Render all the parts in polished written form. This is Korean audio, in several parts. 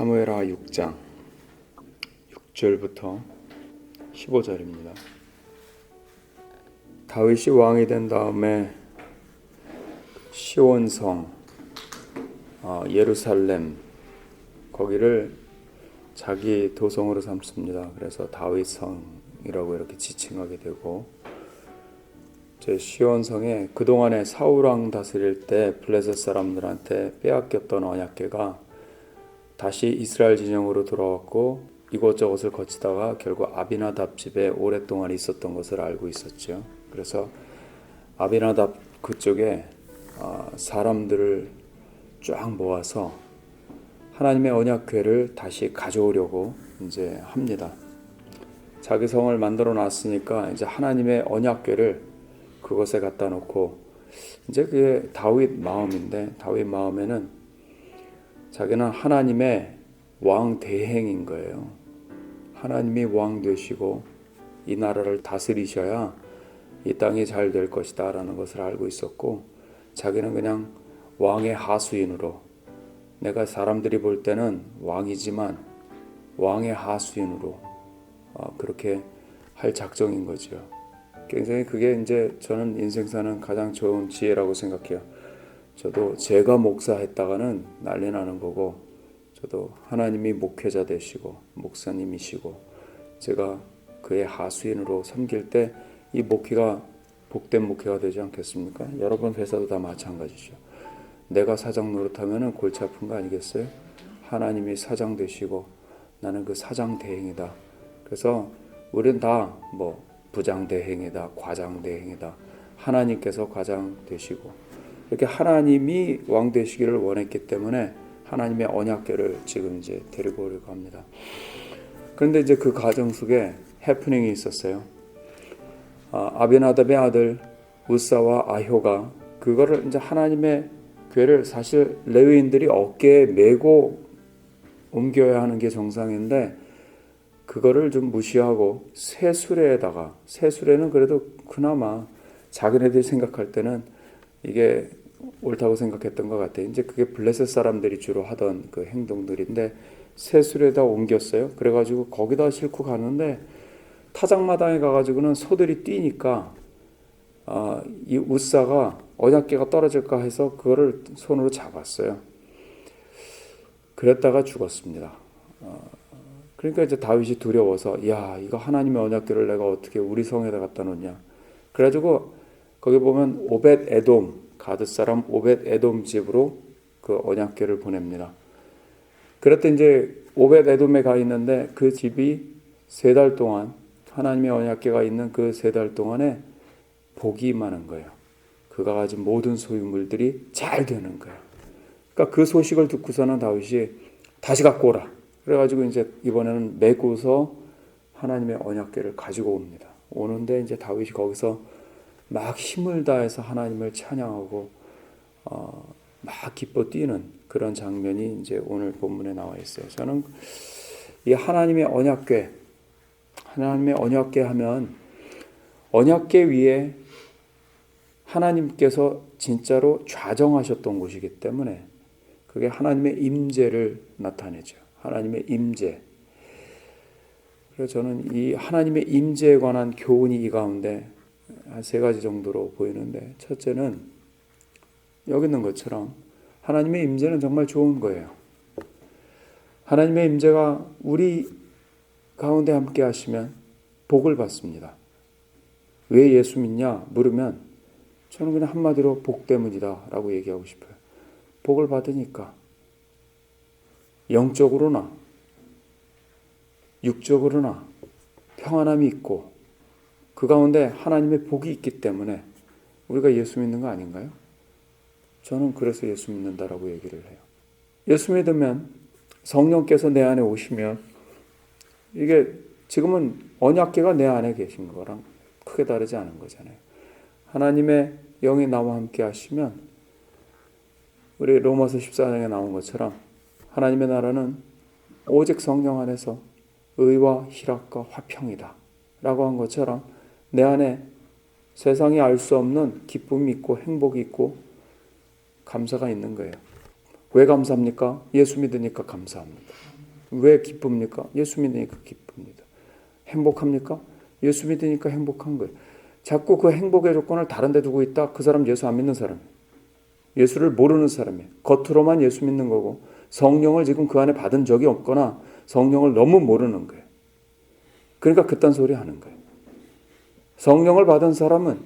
사무엘하 6장 6절부터 15절입니다. 다윗이 왕이 된 다음에 시온성, 예루살렘 거기를 자기 도성으로 삼습니다. 그래서 다윗성이라고 이렇게 지칭하게 되고, 제 시온성에 그동안에 사울왕 다스릴 때 블레셋 사람들한테 빼앗겼던 언약궤가 다시 이스라엘 진영으로 돌아왔고, 이곳저곳을 거치다가 결국 아비나답 집에 오랫동안 있었던 것을 알고 있었죠. 그래서 아비나답 그쪽에 사람들을 쫙 모아서 하나님의 언약궤를 다시 가져오려고 이제 합니다. 자기 성을 만들어 놨으니까 이제 하나님의 언약궤를 그곳에 갖다 놓고, 이제 그게 다윗 마음인데, 다윗 마음에는 자기는 하나님의 왕 대행인 거예요. 하나님이 왕 되시고 이 나라를 다스리셔야 이 땅이 잘 될 것이다 라는 것을 알고 있었고, 자기는 그냥 왕의 하수인으로, 내가 사람들이 볼 때는 왕이지만 왕의 하수인으로 그렇게 할 작정인 거죠. 굉장히 그게 이제 저는 인생 사는 가장 좋은 지혜라고 생각해요. 저도 제가 목사했다가는 난리 나는 거고, 저도 하나님이 목회자 되시고 목사님이시고 제가 그의 하수인으로 섬길 때 이 목회가 복된 목회가 되지 않겠습니까? 여러분 회사도 다 마찬가지죠. 내가 사장 노릇하면 골치 아픈 거 아니겠어요? 하나님이 사장 되시고 나는 그 사장 대행이다. 그래서 우리는 다 부장 대행이다, 과장 대행이다. 하나님께서 과장 되시고, 이렇게 하나님이 왕 되시기를 원했기 때문에 하나님의 언약궤를 지금 이제 데리고 오려고 합니다. 그런데 이제 그 과정 속에 해프닝이 있었어요. 아비나답의 아들 우사와 아효가 그거를 이제 하나님의 궤를 사실 레위인들이 어깨에 메고 옮겨야 하는 게 정상인데, 그거를 좀 무시하고 새 수레에다가, 새 수레는 그래도 그나마 자기네들이 생각할 때는 이게 옳다고 생각했던 것 같아요. 이제 그게 블레셋 사람들이 주로 하던 그 행동들인데 새 수레에다 옮겼어요. 그래가지고 거기다 싣고 가는데 타작마당에 가가지고는 소들이 뛰니까 이 우사가 언약궤가 떨어질까 해서 그거를 손으로 잡았어요. 그랬다가 죽었습니다. 그러니까 이제 다윗이 두려워서, 야, 이거 하나님의 언약궤를 내가 어떻게 우리 성에다 갖다 놓냐. 그래가지고 거기 보면 오벳 에돔, 가드 사람 오벳 에돔 집으로 그 언약궤를 보냅니다. 그랬더니 이제 오벳 에돔에 가 있는데 그 집이 3달 동안, 하나님의 언약궤가 있는 그 3달 동안에 복이 많은 거예요. 그가 가진 모든 소유물들이 잘 되는 거예요. 그러니까 그 소식을 듣고서는 다윗이 다시 갖고 오라. 그래가지고 이제 이번에는 메고서 하나님의 언약궤를 가지고 옵니다. 오는데 이제 다윗이 거기서 막 힘을 다해서 하나님을 찬양하고 막 기뻐 뛰는 그런 장면이 이제 오늘 본문에 나와 있어요. 저는 이 하나님의 언약궤 하면 언약궤 위에 하나님께서 진짜로 좌정하셨던 곳이기 때문에 그게 하나님의 임재를 나타내죠. 하나님의 임재. 그래서 저는 이 하나님의 임재에 관한 교훈이 이 가운데 한 3가지 정도로 보이는데, 첫째는 여기 있는 것처럼 하나님의 임재는 정말 좋은 거예요. 하나님의 임재가 우리 가운데 함께 하시면 복을 받습니다. 왜 예수 믿냐 물으면 저는 그냥 한마디로 복 때문이다 라고 얘기하고 싶어요. 복을 받으니까 영적으로나 육적으로나 평안함이 있고 그 가운데 하나님의 복이 있기 때문에 우리가 예수 믿는 거 아닌가요? 저는 그래서 예수 믿는다라고 얘기를 해요. 예수 믿으면 성령께서 내 안에 오시면, 이게 지금은 언약궤가 내 안에 계신 거랑 크게 다르지 않은 거잖아요. 하나님의 영이 나와 함께 하시면 우리 로마서 14장에 나온 것처럼 하나님의 나라는 오직 성령 안에서 의와 희락과 화평이다 라고 한 것처럼 내 안에 세상이 알 수 없는 기쁨이 있고 행복이 있고 감사가 있는 거예요. 왜 감사합니까? 예수 믿으니까 감사합니다. 왜 기쁩니까? 예수 믿으니까 기쁩니다. 행복합니까? 예수 믿으니까 행복한 거예요. 자꾸 그 행복의 조건을 다른 데 두고 있다. 그 사람 예수 안 믿는 사람이에요. 예수를 모르는 사람이에요. 겉으로만 예수 믿는 거고 성령을 지금 그 안에 받은 적이 없거나 성령을 너무 모르는 거예요. 그러니까 그딴 소리 하는 거예요. 성령을 받은 사람은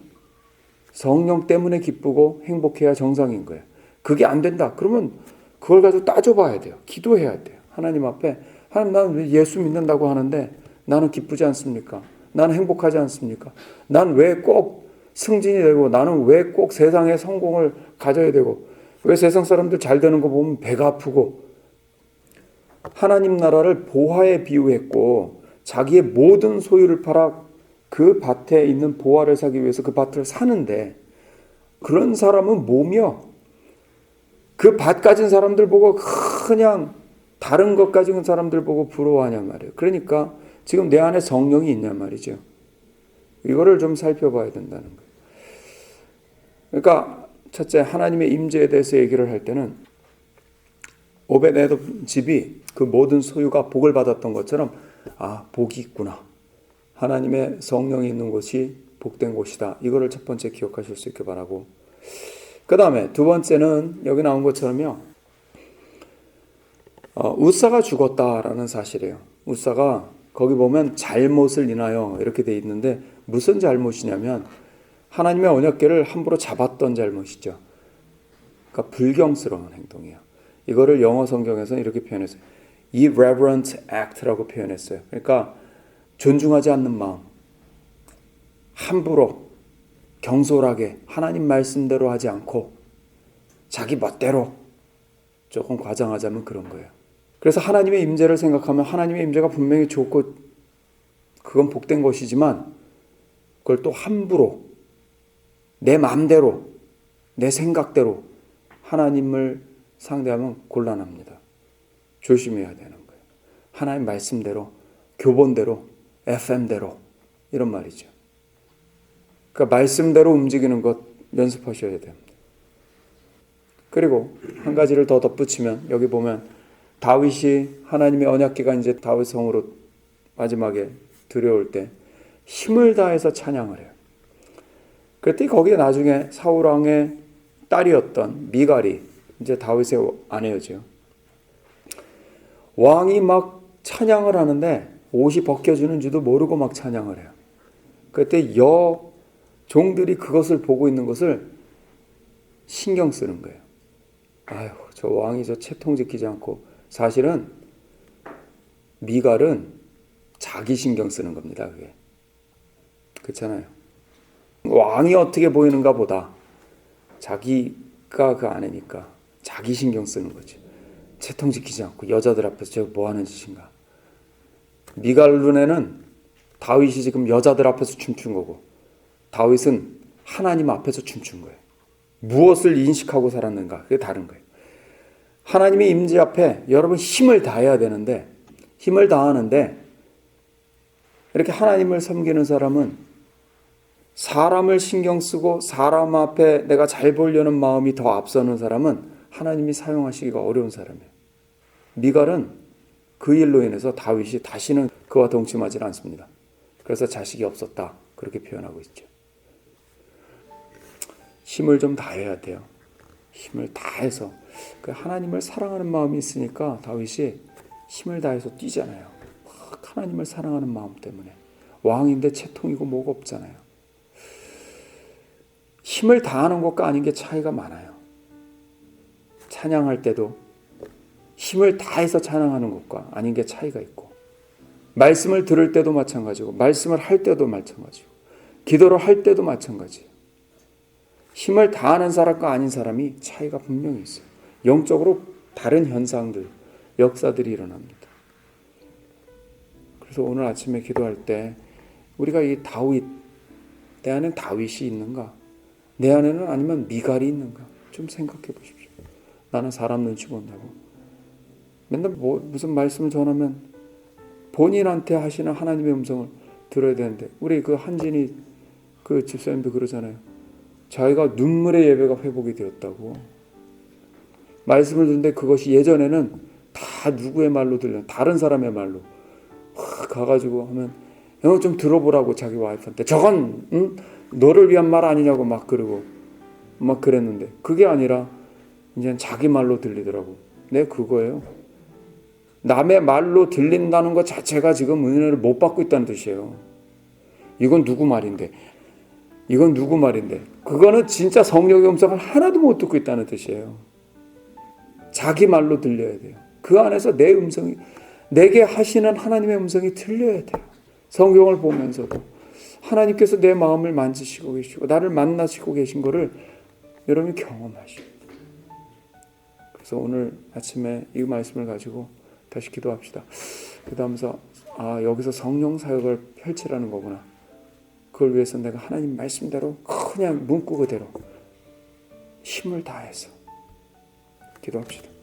성령 때문에 기쁘고 행복해야 정상인 거예요. 그게 안 된다. 그러면 그걸 가지고 따져봐야 돼요. 기도해야 돼요. 하나님 앞에 하나님 나는 왜 예수 믿는다고 하는데 나는 기쁘지 않습니까? 나는 행복하지 않습니까? 난 왜 꼭 승진이 되고 나는 왜 꼭 세상의 성공을 가져야 되고 왜 세상 사람들 잘 되는 거 보면 배가 아프고 하나님 나라를 보화에 비유했고 자기의 모든 소유를 팔아 그 밭에 있는 보화를 사기 위해서 그 밭을 사는데 그런 사람은 뭐며 그 밭 가진 사람들 보고 그냥 다른 것 가진 사람들 보고 부러워하냔 말이에요. 그러니까 지금 내 안에 성령이 있냔 말이죠. 이거를 좀 살펴봐야 된다는 거예요. 그러니까 첫째 하나님의 임재에 대해서 얘기를 할 때는 오벳에돔 집이 그 모든 소유가 복을 받았던 것처럼 복이 있구나. 하나님의 성령이 있는 곳이 복된 곳이다. 이거를 첫 번째 기억하실 수 있게 바라고 그 다음에 두 번째는 여기 나온 것처럼요. 웃사가 죽었다라는 사실이에요. 웃사가 거기 보면 잘못을 인하여 이렇게 돼 있는데 무슨 잘못이냐면 하나님의 언약궤를 함부로 잡았던 잘못이죠. 그러니까 불경스러운 행동이에요. 이거를 영어 성경에서는 이렇게 표현했어요. irreverent act라고 표현했어요. 그러니까 존중하지 않는 마음, 함부로 경솔하게 하나님 말씀대로 하지 않고 자기 멋대로 조금 과장하자면 그런 거예요. 그래서 하나님의 임재를 생각하면 하나님의 임재가 분명히 좋고 그건 복된 것이지만 그걸 또 함부로 내 마음대로 내 생각대로 하나님을 상대하면 곤란합니다. 조심해야 되는 거예요. 하나님 말씀대로 교본대로 FM대로 이런 말이죠. 그러니까 말씀대로 움직이는 것 연습하셔야 됩니다. 그리고 한 가지를 더 덧붙이면 여기 보면 다윗이 하나님의 언약궤가 이제 다윗 성으로 마지막에 들여올 때 힘을 다해서 찬양을 해요. 그랬더니 거기에 나중에 사울 왕의 딸이었던 미갈이 이제 다윗의 아내였죠. 왕이 막 찬양을 하는데 옷이 벗겨지는 줄도 모르고 막 찬양을 해요. 그때 종들이 그것을 보고 있는 것을 신경 쓰는 거예요. 아유, 저 왕이 저 채통 지키지 않고 사실은 미갈은 자기 신경 쓰는 겁니다. 그게. 그렇잖아요. 왕이 어떻게 보이는가 보다 자기가 그 아내니까 자기 신경 쓰는 거지. 채통 지키지 않고 여자들 앞에서 저 뭐 하는 짓인가. 미갈 눈에는 다윗이 지금 여자들 앞에서 춤춘 거고 다윗은 하나님 앞에서 춤춘 거예요. 무엇을 인식하고 살았는가 그게 다른 거예요. 하나님의 임재 앞에 여러분 힘을 다해야 되는데 힘을 다하는데 이렇게 하나님을 섬기는 사람은 사람을 신경 쓰고 사람 앞에 내가 잘 보려는 마음이 더 앞서는 사람은 하나님이 사용하시기가 어려운 사람이에요. 미갈은 그 일로 인해서 다윗이 다시는 그와 동침하지 않습니다. 그래서 자식이 없었다 그렇게 표현하고 있죠. 힘을 좀 다해야 돼요. 힘을 다해서 하나님을 사랑하는 마음이 있으니까 다윗이 힘을 다해서 뛰잖아요. 하나님을 사랑하는 마음 때문에 왕인데 채통이고 뭐가 없잖아요. 힘을 다하는 것과 아닌 게 차이가 많아요. 찬양할 때도 힘을 다해서 찬양하는 것과 아닌 게 차이가 있고 말씀을 들을 때도 마찬가지고 말씀을 할 때도 마찬가지고 기도를 할 때도 마찬가지예요. 힘을 다하는 사람과 아닌 사람이 차이가 분명히 있어요. 영적으로 다른 현상들, 역사들이 일어납니다. 그래서 오늘 아침에 기도할 때 우리가 이 다윗, 내 안에는 다윗이 있는가? 내 안에는 아니면 미갈이 있는가? 좀 생각해 보십시오. 나는 사람 눈치 본다고. 맨날 무슨 말씀을 전하면 본인한테 하시는 하나님의 음성을 들어야 되는데 우리 그 한진이 그 집사님도 그러잖아요. 자기가 눈물의 예배가 회복이 되었다고. 말씀을 듣는데 그것이 예전에는 다 누구의 말로 들려? 다른 사람의 말로. 가가지고 하면 형 좀 들어보라고 자기 와이프한테. 저건 너를 위한 말 아니냐고 막 그러고 막 그랬는데 그게 아니라 이제 자기 말로 들리더라고. 네, 그거예요. 남의 말로 들린다는 것 자체가 지금 은혜를 못 받고 있다는 뜻이에요. 이건 누구 말인데? 이건 누구 말인데? 그거는 진짜 성령의 음성을 하나도 못 듣고 있다는 뜻이에요. 자기 말로 들려야 돼요. 그 안에서 내 음성이, 내게 하시는 하나님의 음성이 들려야 돼요. 성경을 보면서도 하나님께서 내 마음을 만지시고 계시고 나를 만나시고 계신 거를 여러분이 경험하시고. 그래서 오늘 아침에 이 말씀을 가지고 다시 기도합시다. 기도하면서 여기서 성령 사역을 펼치라는 거구나. 그걸 위해서 내가 하나님 말씀대로 그냥 문구 그대로 힘을 다해서 기도합시다.